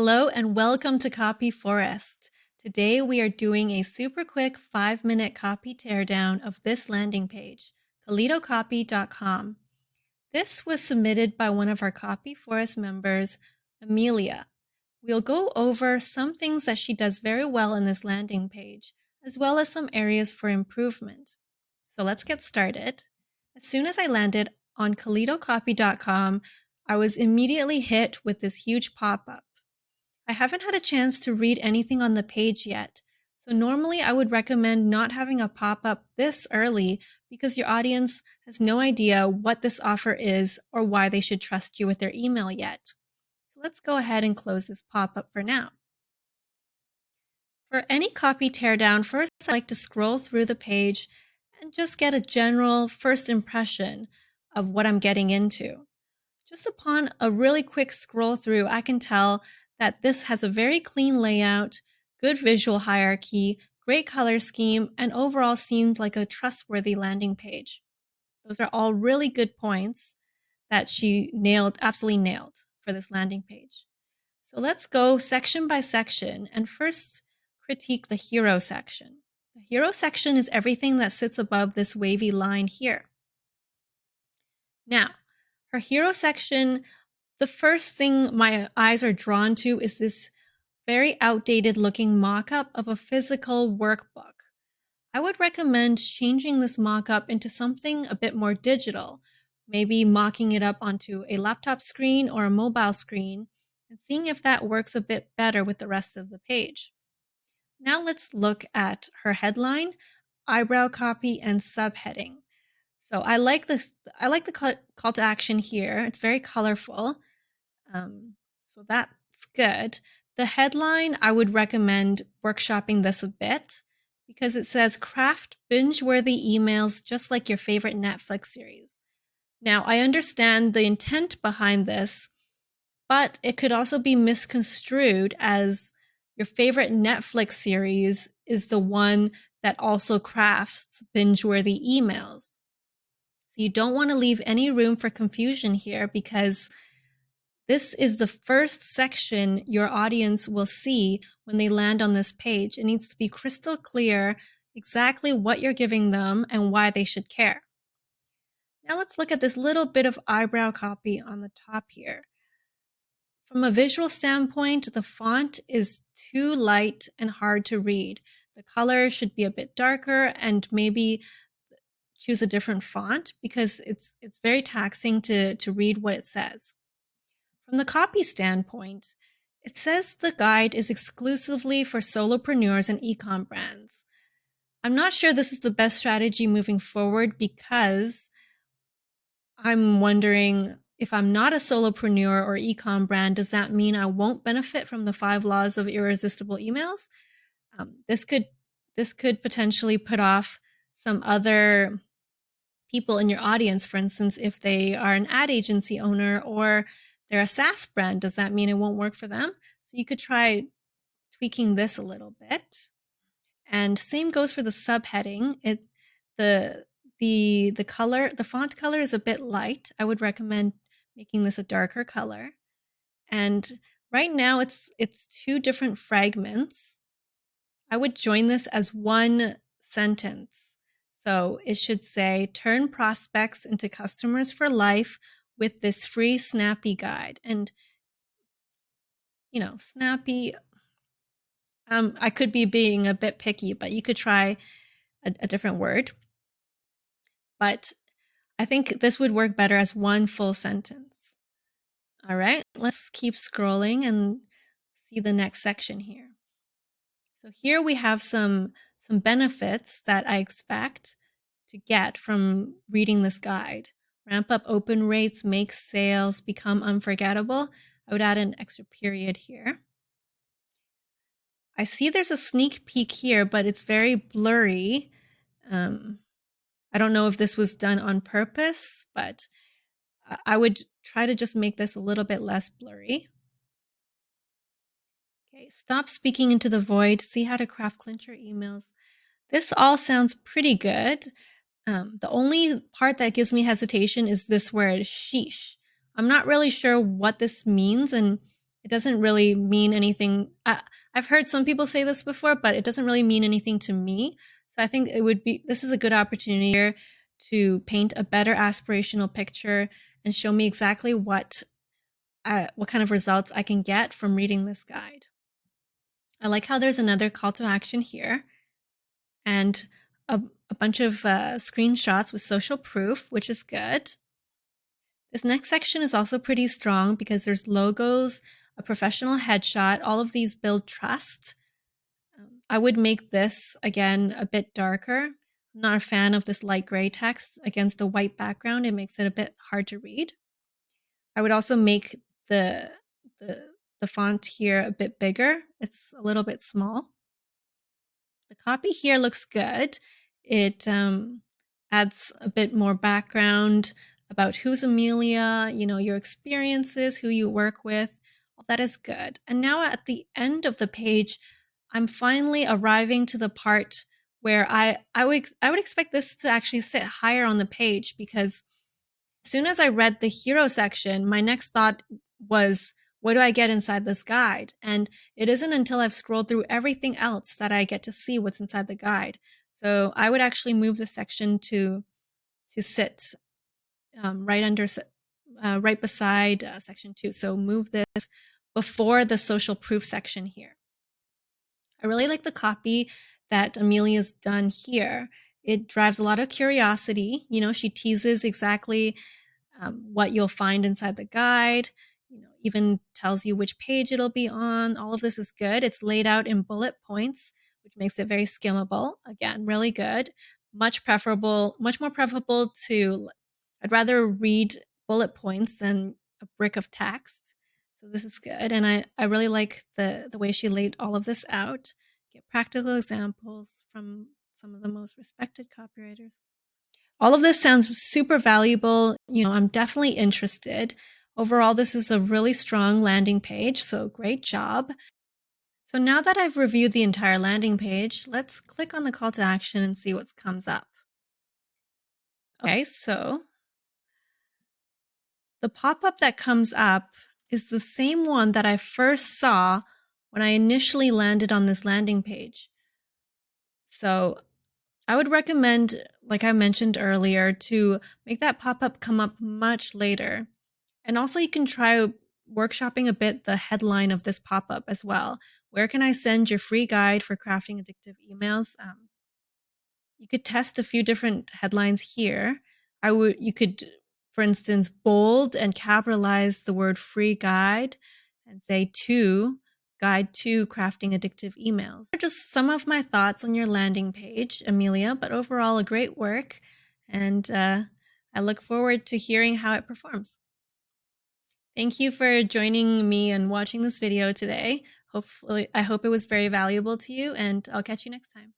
Hello and welcome to Copy Forest. Today we are doing a super quick 5-minute copy teardown of this landing page, KaleidoCopy.com. This was submitted by one of our Copy Forest members, Amelia. We'll go over some things that she does very well in this landing page, as well as some areas for improvement. So let's get started. As soon as I landed on KaleidoCopy.com, I was immediately hit with this huge pop-up. I haven't had a chance to read anything on the page yet, so normally I would recommend not having a pop-up this early because your audience has no idea what this offer is or why they should trust you with their email yet. So let's go ahead and close this pop-up for now. For any copy teardown, first I like to scroll through the page and just get a general first impression of what I'm getting into. Just upon a really quick scroll through, I can tell that this has a very clean layout, good visual hierarchy, great color scheme, and overall seems like a trustworthy landing page. Those are all really good points that she absolutely nailed for this landing page. So let's go section by section and first critique the hero section. The hero section is everything that sits above this wavy line here. Now, her hero section, the first thing my eyes are drawn to is this very outdated looking mock-up of a physical workbook. I would recommend changing this mock-up into something a bit more digital, maybe mocking it up onto a laptop screen or a mobile screen and seeing if that works a bit better with the rest of the page. Now let's look at her headline, eyebrow copy, and subheading. So I like the call to action here. It's very colorful. So that's good. The headline, I would recommend workshopping this a bit because it says craft binge-worthy emails just like your favorite Netflix series. Now, I understand the intent behind this, but it could also be misconstrued as your favorite Netflix series is the one that also crafts binge-worthy emails. So you don't want to leave any room for confusion here because this is the first section your audience will see when they land on this page. It needs to be crystal clear exactly what you're giving them and why they should care. Now let's look at this little bit of eyebrow copy on the top here. From a visual standpoint, the font is too light and hard to read. The color should be a bit darker and maybe choose a different font because it's very taxing to read what it says. From the copy standpoint, it says the guide is exclusively for solopreneurs and e-com brands. I'm not sure this is the best strategy moving forward because I'm wondering if I'm not a solopreneur or e-com brand, does that mean I won't benefit from the 5 laws of irresistible emails? This could potentially put off some other people in your audience. For instance, if they are an ad agency owner or they're a SaaS brand, does that mean it won't work for them? So you could try tweaking this a little bit. And same goes for the subheading. The font color is a bit light. I would recommend making this a darker color. And right now it's 2 different fragments. I would join this as one sentence. So it should say, turn prospects into customers for life with this free snappy guide. And, snappy, I could be being a bit picky, but you could try a different word. But I think this would work better as one full sentence. All right, let's keep scrolling and see the next section here. So here we have some benefits that I expect to get from reading this guide. Ramp up open rates, make sales become unforgettable. I would add an extra period here. I see there's a sneak peek here, but it's very blurry. I don't know if this was done on purpose, but I would try to just make this a little bit less blurry. Okay, stop speaking into the void. See how to craft clincher emails. This all sounds pretty good. The only part that gives me hesitation is this word sheesh. I'm not really sure what this means, and it doesn't really mean anything. I've heard some people say this before, but it doesn't really mean anything to me. So I think this is a good opportunity here to paint a better aspirational picture and show me exactly what kind of results I can get from reading this guide. I like how there's another call to action here and a bunch of screenshots with social proof, which is good. This next section is also pretty strong because there's logos, a professional headshot. All of these build trust. I would make this, again, a bit darker. I'm not a fan of this light gray text against a white background. It makes it a bit hard to read. I would also make the font here a bit bigger. It's a little bit small. The copy here looks good. It adds a bit more background about who's Amelia, your experiences, who you work with. All that is good. And now at the end of the page, I'm finally arriving to the part where I would expect this to actually sit higher on the page, because as soon as I read the hero section, my next thought was, what do I get inside this guide? And it isn't until I've scrolled through everything else that I get to see what's inside the guide. So I would actually move this section to sit right beside section 2. So move this before the social proof section here. I really like the copy that Amelia's done here. It drives a lot of curiosity. She teases exactly what you'll find inside the guide, even tells you which page it'll be on. All of this is good. It's laid out in bullet points, which makes it very skimmable. Again, really good. Much more preferable to, I'd rather read bullet points than a brick of text. So this is good. And I really like the way she laid all of this out. Get practical examples from some of the most respected copywriters. All of this sounds super valuable. I'm definitely interested. Overall, this is a really strong landing page, so great job. So now that I've reviewed the entire landing page, let's click on the call to action and see what comes up. Okay, so the pop-up that comes up is the same one that I first saw when I initially landed on this landing page. So I would recommend, like I mentioned earlier, to make that pop-up come up much later. And also you can try workshopping a bit the headline of this pop-up as well. Where can I send your free guide for crafting addictive emails? You could test a few different headlines here. You could, for instance, bold and capitalize the word free guide and say guide to crafting addictive emails. Just some of my thoughts on your landing page, Amelia, but overall a great work. And I look forward to hearing how it performs. Thank you for joining me and watching this video today. I hope it was very valuable to you, and I'll catch you next time.